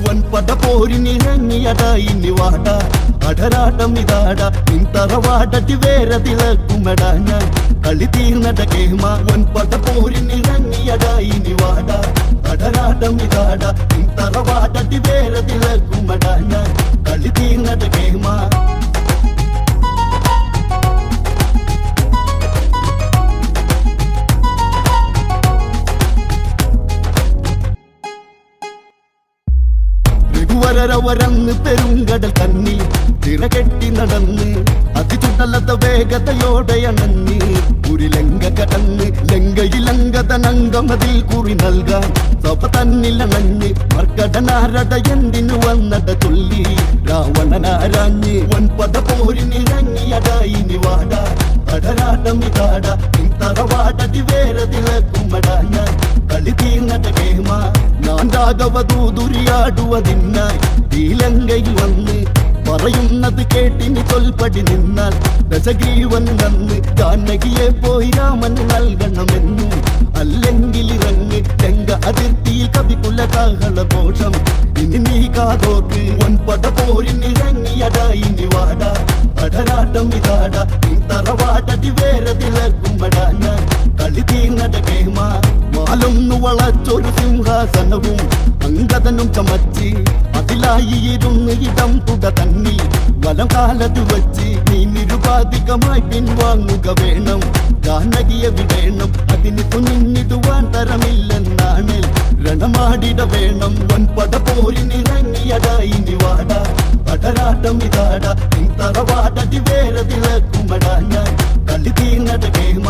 വൻപട പോരിനിറങ്ങിയടാ ഇനി വാട അടരാട്ടം ഇതാട നിന്തറവാടട്ടി വേറെ തിളക്കുമടാ ഞാൻ കളി തീർന്നട കേമ വൻപട പോരിനിറങ്ങിയടാ ഇനി വാട അടരാട്ടം ഇതാട നിന്തറവാടട്ടി വേറെ തിളക്കുമടാ ഞാൻ കളി തീർന്നട കേമ വരവരന്ന് പെരുങ്കടൽ കന്നി തിരകെട്ടി നടന്ന് അതിചുടലത വേഗതയോടെ അണഞ്ഞ് ഒരു ലങ്ക കടന്ന് ലങ്കയിലങ്കതനങ്കമതിൽ കുറി നൽകാൻ സഭ തന്നിലണഞ്ഞ് മർക്കടനാരട എന്തിനു വന്നട ചൊല്ലി രാവണനാരാഞ്ഞ് വൻപട പോരിനിറങ്ങിയടായിനി വാട അടരാട്ടം ഇതാട നിന്തറവാടടി വേറെ തിളക്കുമടാ ഞാൻ കളി തീർന്നട കേമ ഞാൻ രാഘവദൂതുരിയാടുവതിനായി ഈ ലങ്കയിൽ വന്ന് പറയുന്നത് കേട്ടിനി ചൊൽപ്പടി നിന്നാൽ ദശഗ്രീവൻ നന്ന് ജാനകിയെ പോയി രാമൻ നൽകണമെന്നു അല്ലെങ്കിൽ ഇറങ്ങ് ലങ്ക അതിർത്തിയിൽ കവികുല കാഹള ഘോഷം ഇനി നീ കാതോക്ക് വൻപട പോരിനിറങ്ങിയടായിനി വാട അടരാട്ടം ഇതാട നിന്തറവാടടി വേറെ തിളക്കുമടാ ഞാൻ കളി തീർന്നട കേമ വാലൊന്നു വളച്ചൊരു സിംഹാസനവും അങ്കദനും ചമച്ച് അതിലായി ഇരുന്ന് ഇടം തുക തന്നിൽ വലം കാലത്ത് വച്ച് നീ നിരുപാധികമായി പിൻവാങ്ങുക വേണം ജാനകിയെ വിടേണം അതിന് കുഞ്ഞിടുവാൻ തരമില്ലെന്നാണ് രണമാടിട വേണം വൻപട പോരിനിറങ്ങിയടായിനി വാട അടരാട്ടം ഇതാട നിന്തറവാടടി വേറെ തിളക്കുമടാ ഞാൻ കളി തീർന്നട കേമ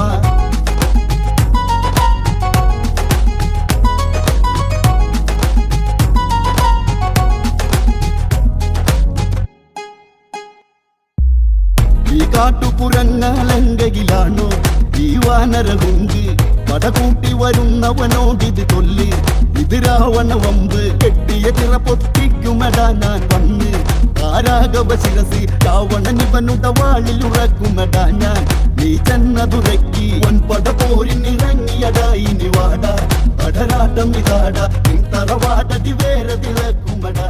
ഈ കാട്ടുപുറങ്ങലങ്കയിലാണോ ഈ വാനരഹുങ്ക് പടകൂട്ടി വരുന്നവനോടിത് ചൊല്ല് ഇത് രാവണ വമ്പ് കെട്ടിയ ചിറ പൊത്തിക്കുമടാ ഞാൻ വന്ന് ആരാഘവ ശിരസി രാവണനിവനുട വാളിലുറക്കുമടാ ഞാൻ നീ ചെന്നതുറക്കി വൻപട പോരിനിറങ്ങിയടായിനി വാട അടരാട്ടം ഇതാട നിന്തറവാടടി വേറെ തിളക്കുമടാ